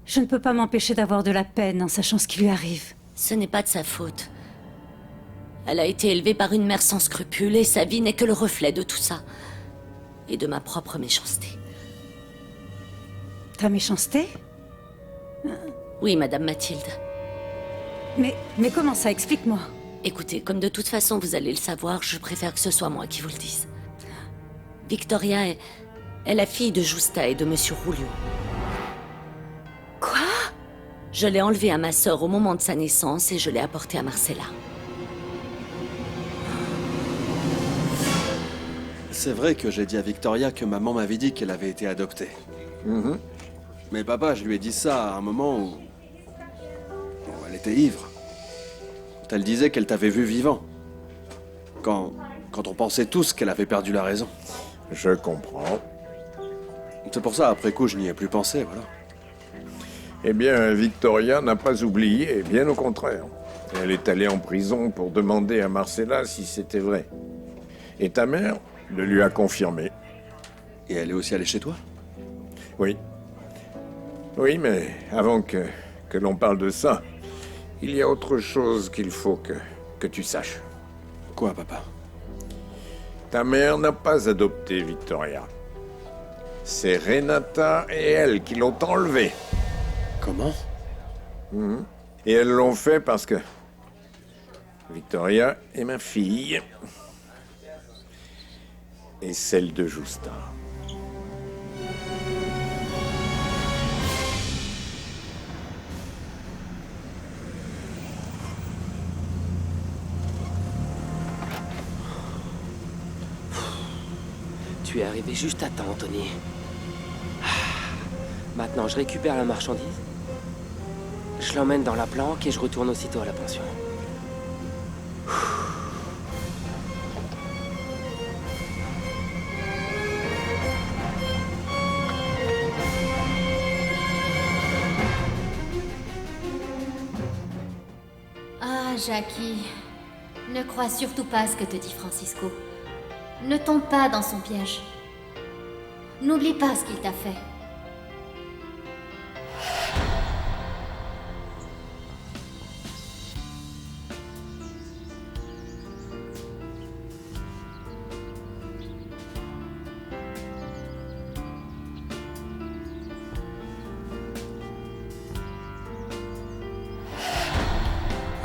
[SPEAKER 18] je ne peux pas m'empêcher d'avoir de la peine en sachant ce qui lui arrive.
[SPEAKER 10] Ce n'est pas de sa faute. Elle a été élevée par une mère sans scrupules et sa vie n'est que le reflet de tout ça. Et de ma propre méchanceté.
[SPEAKER 18] Ta méchanceté?
[SPEAKER 10] Oui, madame Mathilde.
[SPEAKER 18] Mais comment ça? Explique-moi.
[SPEAKER 10] Écoutez, comme de toute façon vous allez le savoir, je préfère que ce soit moi qui vous le dise. Victoria est la fille de Justa et de Monsieur Rulio.
[SPEAKER 18] Quoi?
[SPEAKER 10] Je l'ai enlevée à ma sœur au moment de sa naissance et je l'ai apportée à Marcella.
[SPEAKER 8] C'est vrai que j'ai dit à Victoria que maman m'avait dit qu'elle avait été adoptée. Mais papa, je lui ai dit ça à un moment où elle était ivre. Quand elle disait qu'elle t'avait vu vivant. Quand on pensait tous qu'elle avait perdu la raison.
[SPEAKER 13] Je comprends.
[SPEAKER 8] C'est pour ça, après coup, je n'y ai plus pensé, voilà.
[SPEAKER 13] Eh bien, Victoria n'a pas oublié, bien au contraire. Elle est allée en prison pour demander à Marcella si c'était vrai. Et ta mère le lui a confirmé.
[SPEAKER 8] Et elle est aussi allée chez toi?
[SPEAKER 13] Oui. Oui, mais avant que l'on parle de ça, il y a autre chose qu'il faut que tu saches.
[SPEAKER 8] Quoi, papa?
[SPEAKER 13] Ta mère n'a pas adopté Victoria. C'est Renata et elle qui l'ont enlevée.
[SPEAKER 8] Comment?
[SPEAKER 13] Et elles l'ont fait parce que Victoria est ma fille. Et celle de Justa.
[SPEAKER 15] Tu es arrivé juste à temps, Anthony. Maintenant, je récupère la marchandise. Je l'emmène dans la planque et je retourne aussitôt à la pension.
[SPEAKER 4] Ah, Jackie. Ne crois surtout pas ce que te dit Francisco. Ne tombe pas dans son piège. N'oublie pas ce qu'il t'a fait.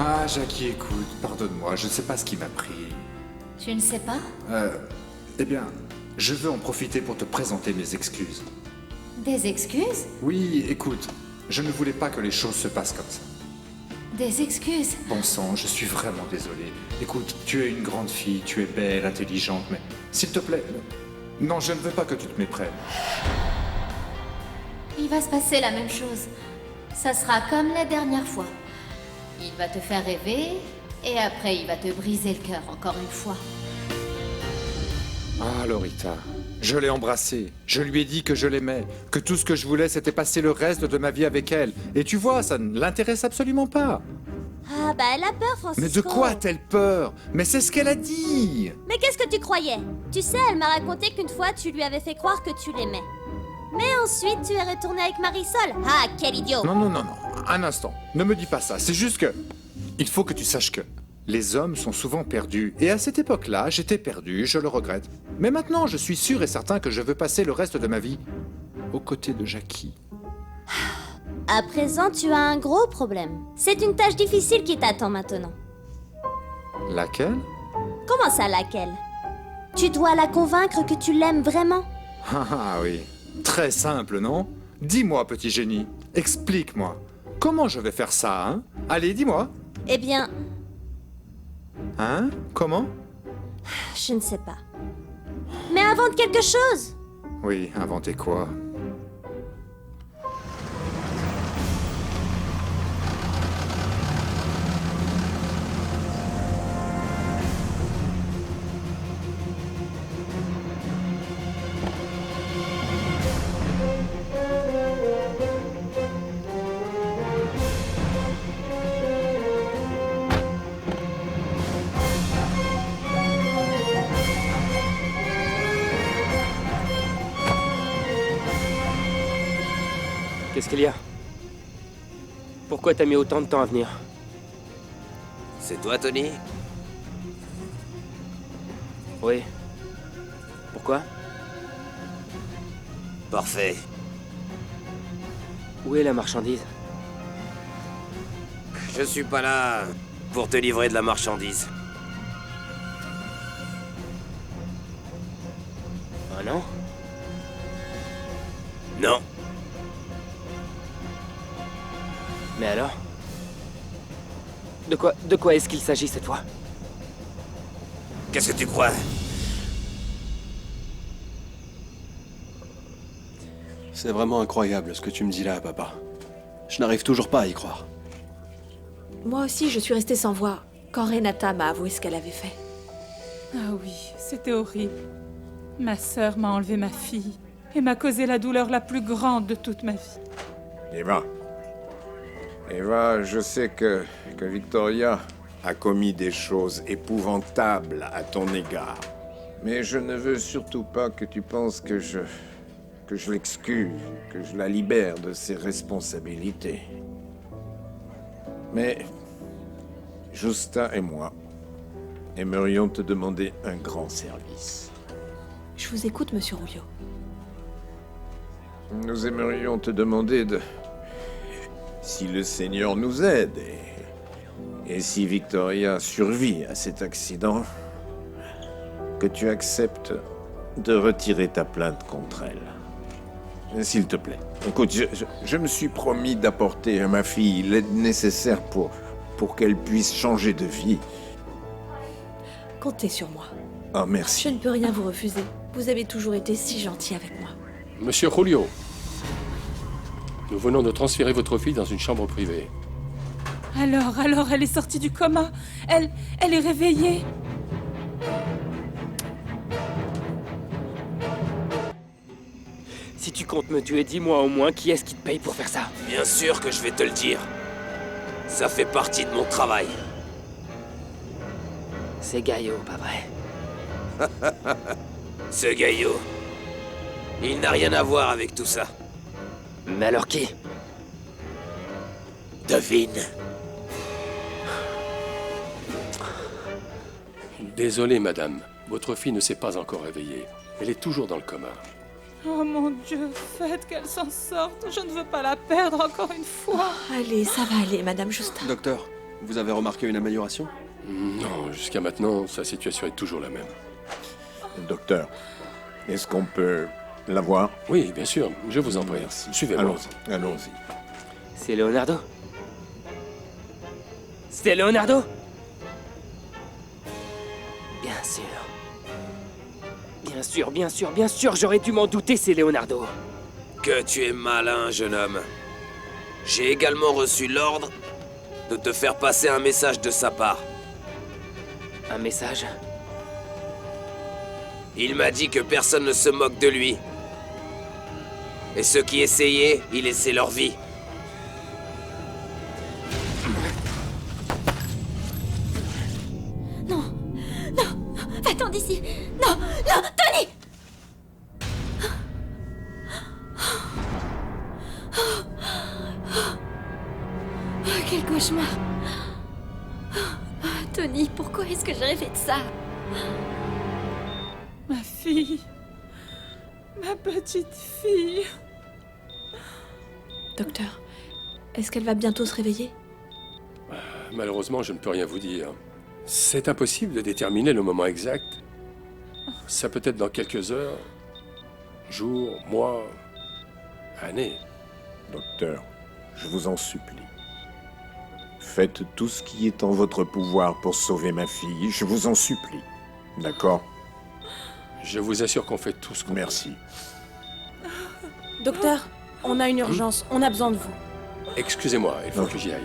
[SPEAKER 9] Ah, Jackie, écoute, pardonne-moi, je ne sais pas ce qui m'a pris.
[SPEAKER 4] Tu ne sais pas?
[SPEAKER 9] Eh bien, je veux en profiter pour te présenter mes excuses.
[SPEAKER 4] Des excuses?
[SPEAKER 9] Oui, écoute, je ne voulais pas que les choses se passent comme ça.
[SPEAKER 4] Des excuses?
[SPEAKER 9] Bon sang, je suis vraiment désolé. Écoute, tu es une grande fille, tu es belle, intelligente, mais s'il te plaît, non, je ne veux pas que tu te méprennes.
[SPEAKER 4] Il va se passer la même chose. Ça sera comme la dernière fois. Il va te faire rêver, et après il va te briser le cœur encore une fois.
[SPEAKER 9] Ah, Lorita, je l'ai embrassée. Je lui ai dit que je l'aimais, que tout ce que je voulais, c'était passer le reste de ma vie avec elle. Et tu vois, ça ne l'intéresse absolument pas.
[SPEAKER 6] Ah bah elle a peur, Francisco.
[SPEAKER 9] Mais de quoi a-t-elle peur? Mais c'est ce qu'elle a dit.
[SPEAKER 6] Mais qu'est-ce que tu croyais? Tu sais, elle m'a raconté qu'une fois tu lui avais fait croire que tu l'aimais. Mais ensuite tu es retourné avec Marisol. Ah, quel idiot!
[SPEAKER 9] Non, non, non, non. Un instant. Ne me dis pas ça. C'est juste que... Il faut que tu saches que... Les hommes sont souvent perdus. Et à cette époque-là, j'étais perdu, je le regrette. Mais maintenant, je suis sûr et certain que je veux passer le reste de ma vie aux côtés de Jackie.
[SPEAKER 6] À présent, tu as un gros problème. C'est une tâche difficile qui t'attend maintenant.
[SPEAKER 9] Laquelle?
[SPEAKER 6] Comment ça, laquelle? Tu dois la convaincre que tu l'aimes vraiment.
[SPEAKER 9] Ah oui. Très simple, non? Dis-moi, petit génie. Explique-moi. Comment je vais faire ça, hein? Allez, dis-moi.
[SPEAKER 6] Eh bien...
[SPEAKER 9] Hein? Comment?
[SPEAKER 6] Je ne sais pas. Mais invente quelque chose!
[SPEAKER 9] Oui, inventer quoi?
[SPEAKER 15] Qu'est-ce qu'il y a? Pourquoi t'as mis autant de temps à venir?
[SPEAKER 19] C'est toi, Tony?
[SPEAKER 15] Oui. Pourquoi?
[SPEAKER 19] Parfait.
[SPEAKER 15] Où est la marchandise?
[SPEAKER 19] Je suis pas là pour te livrer de la marchandise.
[SPEAKER 15] Ah non?
[SPEAKER 19] Non.
[SPEAKER 15] Mais alors? De quoi est-ce qu'il s'agit cette fois?
[SPEAKER 19] Qu'est-ce que tu crois?
[SPEAKER 8] C'est vraiment incroyable ce que tu me dis là, papa. Je n'arrive toujours pas à y croire.
[SPEAKER 2] Moi aussi, je suis restée sans voix quand Renata m'a avoué ce qu'elle avait fait.
[SPEAKER 12] Ah oui, c'était horrible. Ma sœur m'a enlevé ma fille et m'a causé la douleur la plus grande de toute ma vie.
[SPEAKER 13] Eva, je sais que Victoria a commis des choses épouvantables à ton égard. Mais je ne veux surtout pas que tu penses que je l'excuse, que je la libère de ses responsabilités. Mais Justa et moi aimerions te demander un grand service.
[SPEAKER 2] Je vous écoute, monsieur Rouillot.
[SPEAKER 13] Nous aimerions te demander de... Si le Seigneur nous aide et si Victoria survit à cet accident, que tu acceptes de retirer ta plainte contre elle. S'il te plaît. Écoute, je me suis promis d'apporter à ma fille l'aide nécessaire pour qu'elle puisse changer de vie.
[SPEAKER 2] Comptez sur moi.
[SPEAKER 13] Oh, merci.
[SPEAKER 2] Je ne peux rien vous refuser. Vous avez toujours été si gentil avec moi.
[SPEAKER 17] Monsieur Julio, nous venons de transférer votre fille dans une chambre privée.
[SPEAKER 12] Alors, elle est sortie du coma. Elle est réveillée.
[SPEAKER 15] Si tu comptes me tuer, dis-moi au moins qui est-ce qui te paye pour faire ça?
[SPEAKER 19] Bien sûr que je vais te le dire. Ça fait partie de mon travail.
[SPEAKER 15] C'est Gaillot, pas vrai?
[SPEAKER 19] Ce gaillot, il n'a rien à voir avec tout ça.
[SPEAKER 15] Mais alors qui?
[SPEAKER 19] Devine.
[SPEAKER 17] Désolé, madame. Votre fille ne s'est pas encore réveillée. Elle est toujours dans le coma.
[SPEAKER 12] Oh mon Dieu, faites qu'elle s'en sorte. Je ne veux pas la perdre encore une fois.
[SPEAKER 2] Oh, allez, ça va aller, Madame Justin.
[SPEAKER 8] Docteur, vous avez remarqué une amélioration?
[SPEAKER 17] Non, jusqu'à maintenant, sa situation est toujours la même.
[SPEAKER 13] Docteur, est-ce qu'on peut la voir?
[SPEAKER 17] Oui, bien sûr. Je vous en prie. Suivez-moi.
[SPEAKER 13] Allons-y, allons-y.
[SPEAKER 15] C'est Leonardo? C'est Leonardo? Bien sûr. Bien sûr, bien sûr, bien sûr, j'aurais dû m'en douter, c'est Leonardo.
[SPEAKER 19] Que tu es malin, jeune homme. J'ai également reçu l'ordre de te faire passer un message de sa part.
[SPEAKER 15] Un message?
[SPEAKER 19] Il m'a dit que personne ne se moque de lui. Et ceux qui essayaient, y laissaient leur vie.
[SPEAKER 4] Non, non, va-t'en d'ici. Non, non, Tony! Quel cauchemar. Tony, pourquoi est-ce que j'ai rêvé de ça?
[SPEAKER 12] Ma fille. Ma petite fille.
[SPEAKER 2] Docteur, est-ce qu'elle va bientôt se réveiller?
[SPEAKER 17] Malheureusement, je ne peux rien vous dire. C'est impossible de déterminer le moment exact. Ça peut être dans quelques heures, jours, mois, années.
[SPEAKER 13] Docteur, je vous en supplie. Faites tout ce qui est en votre pouvoir pour sauver ma fille, je vous en supplie. D'accord?
[SPEAKER 17] Je vous assure qu'on fait tout ce qu'on peut.
[SPEAKER 13] Merci.
[SPEAKER 20] Docteur, on a une urgence, on a besoin de vous.
[SPEAKER 17] Excusez-moi, il faut que j'y aille.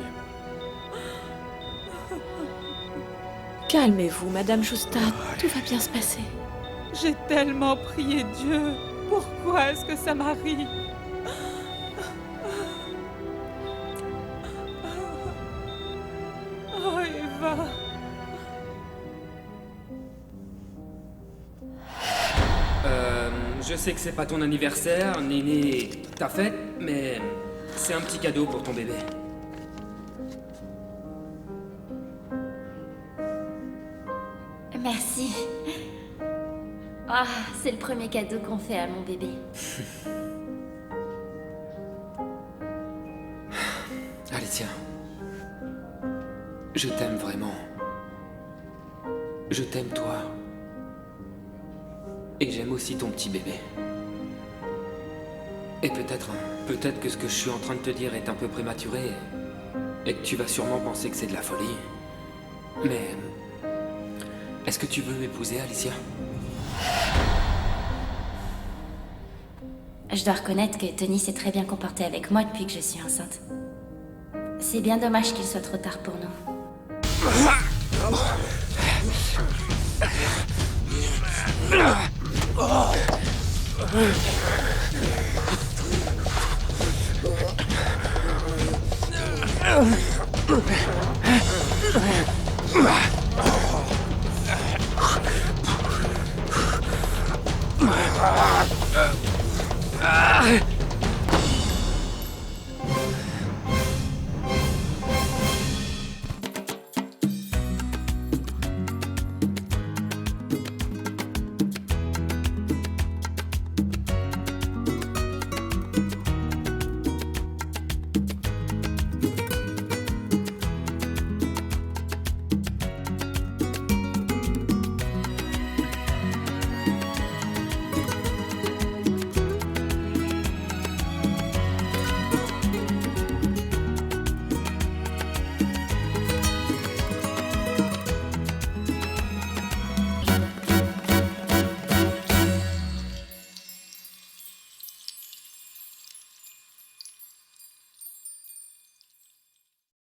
[SPEAKER 2] Calmez-vous, Madame Justin, tout va bien se passer.
[SPEAKER 12] J'ai tellement prié Dieu. Pourquoi est-ce que ça m'arrive? Oh, Eva.
[SPEAKER 15] Je sais que c'est pas ton anniversaire, ni ta fête, mais c'est un petit cadeau pour ton bébé.
[SPEAKER 4] Merci. Ah, c'est le premier cadeau qu'on fait à mon bébé.
[SPEAKER 15] Allez, tiens. Je t'aime vraiment. Je t'aime toi. Et j'aime aussi ton petit bébé. Et peut-être que ce que je suis en train de te dire est un peu prématuré, et que tu vas sûrement penser que c'est de la folie. Mais... est-ce que tu veux m'épouser, Alicia?
[SPEAKER 4] Je dois reconnaître que Tony s'est très bien comporté avec moi depuis que je suis enceinte. C'est bien dommage qu'il soit trop tard pour nous.
[SPEAKER 1] Ah!